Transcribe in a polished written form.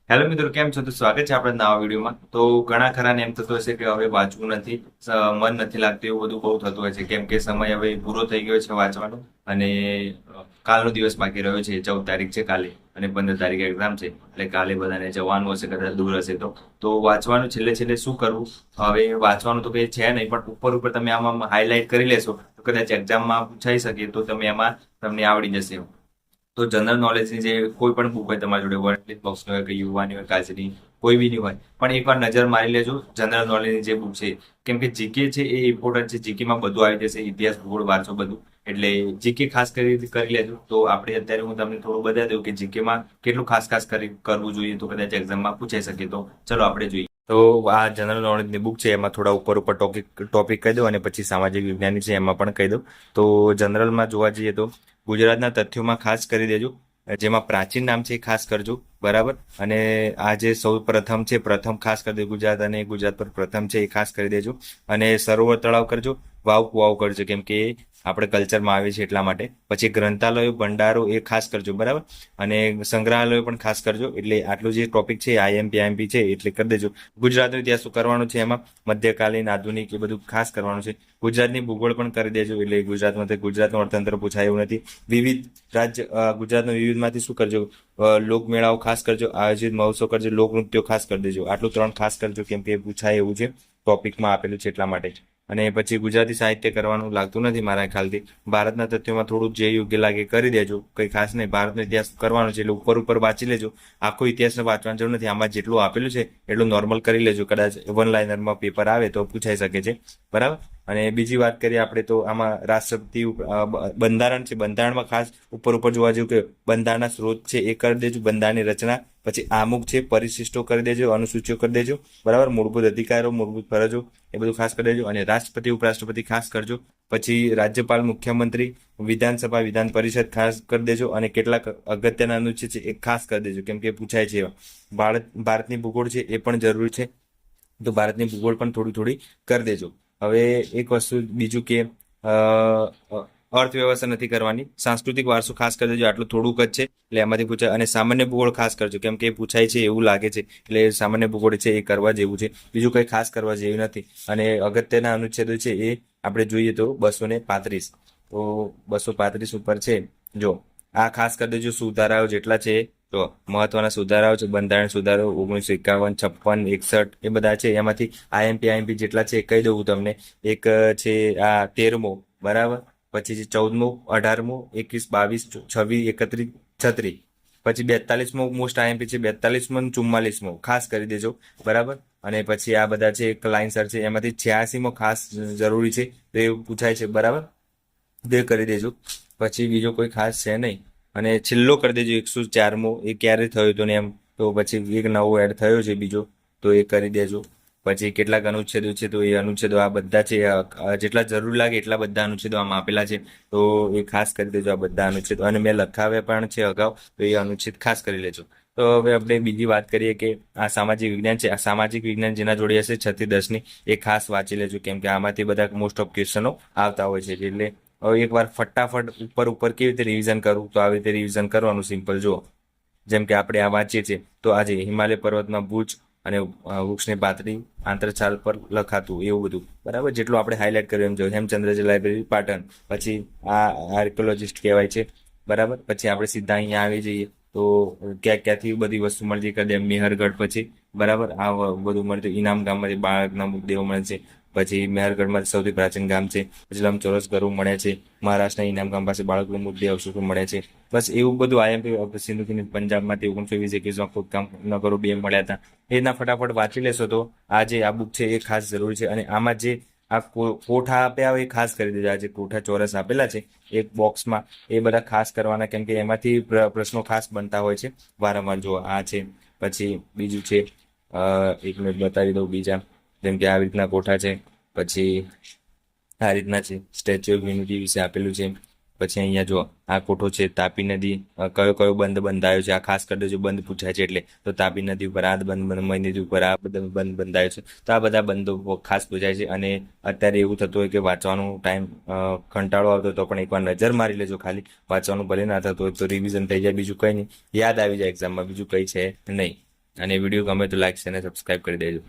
Hello મિત્રો, કેમ છો? તો સ્વાગત છે આપણા નવા વિડીયોમાં. તો ઘણા ખરાને એમ થતું હશે કે હવે વાંચવું નથી, મન નથી લાગતું, એવું બધું બહુ થતું હોય છે. કેમ કે સમય હવે પૂરો થઈ ગયો છે વાંચવાનો, અને કાલનો દિવસ બાકી રહ્યો છે. 14 તારીખ છે કાલે, અને 15 તારીખે એક્ઝામ છે. એટલે કાલે બધાને જવાનું હશે, કદાચ દૂર હશે તો વાંચવાનું છેલ્લે છેલ્લે શું કરવું? હવે વાંચવાનું તો કઈ છે નહીં, પણ ઉપર ઉપર તમે આમાં હાઇલાઇટ કરી લેશો તો કદાચ એક્ઝામમાં પૂછાઈ શકે, તો તમે એમાં તમને આવડી જશે. તો જનરલ નોલેજની જે કોઈ પણ બુક હોય તમારી જોડે, વર્લ્ડ બોક્સની હોય કે યુવાની હોય, કાચની, કોઈ બી ની હોય, પણ એકવાર નજર મારી લેજો જનરલ નોલેજની જે બુક છે. કેમ કે જીકે છે એ ઇમ્પોર્ટન્ટ છે. જીકેમાં બધું આવી જશે, ઇતિહાસ ભૂગોળ વાંચો બધું. એટલે જીકે ખાસ કરી લેજો. તો આપણે અત્યારે હું તમને થોડું બતાવી દઉં કે જીકેમાં કેટલું ખાસ ખાસ કરવું જોઈએ, તો કદાચ એક્ઝામમાં પૂછાઈ શકે. તો ચલો આપણે જોઈએ. તો આ જનરલ નોલેજની બુક છે, એમાં થોડા ઉપર ઉપર ટોપિક કહી દઉં, અને પછી સામાજિક વિજ્ઞાનની છે એમાં પણ કહી દઉં. તો જનરલમાં જોવા જઈએ તો ગુજરાતના તથ્યોમાં ખાસ કરી દેજો. જેમાં પ્રાચીન નામ છે એ ખાસ કરજો, બરાબર. અને આ જે સૌ પ્રથમ છે, પ્રથમ ખાસ કરી દેજો. ગુજરાત અને ગુજરાત પર પ્રથમ છે એ ખાસ કરી દેજો. અને સરોવર તળાવ કરજો, વાવ કુવાવ કરજો, કેમ કે આપણે કલ્ચરમાં આવે છે એટલા માટે. પછી ગ્રંથાલયો ભંડારો એ ખાસ કરજો, બરાબર. અને સંગ્રહાલયો પણ ખાસ કરજો. એટલે આટલું જે ટોપિક છે આઈએમપી છે એટલે કરી દેજો. ગુજરાતનો ઇતિહાસ શું કરવાનું છે એમાં, મધ્યકાલીન, આધુનિક, એ બધું ખાસ કરવાનું છે. ગુજરાતની ભૂગોળ પણ કરી દેજો. એટલે ગુજરાતનું અર્થતંત્ર પૂછાય એવું નથી. વિવિધ ગુજરાતના વિવિધમાંથી શું કરજો, લોકમેળાઓ ખાસ કરજો, આયોજિત મહોત્સવ કરજો, લોકનૃત્યો ખાસ કરી દેજો. આટલું 3 ખાસ કરજો, કેમ કે પૂછાય એવું છે, ટોપિકમાં આપેલું છે એટલા માટે. અને પછી ગુજરાતી સાહિત્ય કરવાનું લાગતું નથી મારા ખ્યાલથી. ભારતના તથ્યોમાં થોડું જે યોગ્ય લાગે કરી દેજો, કંઈ ખાસ નહીં. ભારતનો ઇતિહાસ કરવાનો છે એટલે ઉપર ઉપર વાંચી લેજો. આખો ઇતિહાસ વાંચવાની જરૂર નથી. આમાં જેટલું આપેલું છે એટલું નોર્મલ કરી લેજો. કદાચ વન લાઇનરમાં પેપર આવે તો પૂછાઈ શકે છે, બરાબર. અને બીજી વાત કરીએ આપણે તો આમાં રાષ્ટ્રપતિ બંધારણ છે. બંધારણમાં ખાસ ઉપર ઉપર જોવા જેવું કે બંધારણના સ્ત્રોત છે એ કરી દેજો. બંધારણની રચના, પછી આમુખ છે, પરિશિષ્ટો કરી દેજો, અનુસૂચિઓ કરી દેજો, બરાબર. મૂળભૂત અધિકારો, મૂળભૂત ફરજો, એ બધું ખાસ કરી દેજો. અને રાષ્ટ્રપતિ ઉપરાષ્ટ્રપતિ ખાસ કરજો. પછી રાજ્યપાલ, મુખ્યમંત્રી, વિધાનસભા, વિધાન પરિષદ ખાસ કરી દેજો. અને કેટલાક અગત્યના અનુચ્છેદ છે એ ખાસ કરી દેજો, કેમ કે પૂછાય છે એવા. ભારતની ભૂગોળ છે એ પણ જરૂરી છે, તો ભારતની ભૂગોળ પણ થોડી થોડી કરી દેજો. હવે એક વસ્તુ બીજું કે અર્થવ્યવસ્થા નથી કરવાની. સાંસ્કૃતિક વારસો ખાસ કરી દેજો. આટલું થોડુંક જ છે એટલે એમાંથી પૂછાય. અને સામાન્ય ભૂગોળ ખાસ કરજો, કેમ કે પૂછાય છે એવું લાગે છે, એટલે સામાન્ય ભૂગોળ છે એ કરવા જેવું છે. બીજું કંઈ ખાસ કરવા જેવું નથી. અને અગત્યના અનુચ્છેદો છે એ આપણે જોઈએ તો 235. તો 235 ઉપર છે. જો આ ખાસ કરી દેજો. સુધારાઓ જેટલા છે તો મહત્વના સુધારાઓ છે. બંધારણ સુધારો 1951, 56, 61 એ બધા છે. એમાંથી આઈએમપી જેટલા છે એ કહી દઉં તમને. એક છે આ 13મો, બરાબર. પછી 14મો, 18મો, 21, 22, 26, 31, 36. પછી 42મો મોસ્ટ આઈએમપી છે. 42મો અને 44મો ખાસ કરી દેજો, બરાબર. અને પછી આ બધા છે એક લાઇનસર છે. એમાંથી 86મો ખાસ જરૂરી છે, તો એ પૂછાય છે, બરાબર. તે કરી દેજો. પછી બીજો કોઈ ખાસ છે નહીં. અને છેલ્લો કરી દેજો 104મો. એ ક્યારે થયો હતો ને એમ, તો પછી એક નવો એડ થયો છે બીજો, તો એ કરી દેજો. પછી કેટલાક અનુચ્છેદો છે, તો એ અનુચ્છેદો આ બધા છે, જેટલા જરૂર લાગે એટલા બધા અનુચ્છેદો આમાં આપેલા છે, તો એ ખાસ કરી દેજો આ બધા અનુચ્છેદો. અને મેં લખાવ્યા પણ છે અગાઉ, તો એ અનુચ્છેદ ખાસ કરી લેજો. તો હવે આપણે બીજી વાત કરીએ કે આ સામાજિક વિજ્ઞાન છે. આ સામાજિક વિજ્ઞાન જેના જોડે હશે 6 થી 10ની, એ ખાસ વાંચી લેજો, કેમ કે આમાંથી બધા મોસ્ટ ઓફ ક્વેશ્ચનો આવતા હોય છે. એટલે હવે એકવાર ફટાફટ ઉપર ઉપર કેવી રીતે રિવિઝન કરવું, તો આવી રીતે રિવિઝન કરવાનું સિમ્પલ. જુઓ, જેમ કે આપણે આ વાંચીએ છીએ તો આજે હિમાલય પર્વતમાં ભુજ અને વૃક્ષની પાતળી આંતરછાલ પર લખાતું, એવું બધું, બરાબર. જેટલું આપણે હાઇલાઇટ કર્યું એમ જો હેમચંદ્રજી લાઇબ્રેરી પાટણ. પછી આ આર્કોલોજિસ્ટ કહેવાય છે, બરાબર. પછી આપણે સીધા અહીંયા આવી જઈએ તો ક્યાંથી બધી વસ્તુ મળી જાય. કદમ મેહરગઢ પછી, બરાબર. આ બધું મળે. ઇનામ ગામમાંથી બાળકના મૃતદેહો મળે છે. પછી મેહરગઢમાં સૌથી પ્રાચીન ગામ છે. પછી લંબચોરસ ઘરો મળે છે. મહારાષ્ટ્રના ઇનામ ગામ પાસે બાળકનું મૃતદેહ અવશેષો મળે છે. બસ એવું બધું આઈએમપી સિંધુ પંજાબમાંથી 1920-21 ખોદકામ નગરો 2 મળ્યા હતા. એના ફટાફટ વાંચી લેશો તો આ જે આ બુક છે એ ખાસ જરૂરી છે. અને આમાં જે આ કોઠા આપ્યા હોય એ ખાસ કરી દેજો. આ જે કોઠા ચોરસ આપેલા છે એક બોક્સમાં, એ બધા ખાસ કરવાના, કેમ કે એમાંથી પ્રશ્નો ખાસ બનતા હોય છે વારંવાર. જો આ છે. પછી બીજું છે, એક મિનિટ બતાવી દઉં બીજા. જેમ કે આવી રીતના કોઠા છે. પછી આ રીતના છે. સ્ટેચ્યુ ઓફ યુનિટી વિશે આપેલું છે. પછી અહીંયા જો આ કોઠો છે. તાપી નદી કયો કયો બંધ બંધાયો છે, આ ખાસ કરી દેજો. બંધ પૂછાય છે એટલે, તો તાપી નદી ઉપર આ બંધ, મય નદી ઉપર આ બધા બંધ બંધાયો છે, તો આ બધા બંધો ખાસ પૂછાય છે. અને અત્યારે એવું થતું હોય કે વાંચવાનું ટાઈમ કંટાળો આવતો તો પણ એકવાર નજર મારી લેજો ખાલી. વાંચવાનું ભલે ના થતું હોય તો રિવિઝન થઈ જાય. બીજું કંઈ નહીં, યાદ આવી જાય એક્ઝામમાં. બીજું કંઈ છે નહીં. અને વિડીયો ગમે તો લાઈક અને સબસ્ક્રાઈબ કરી દેજો.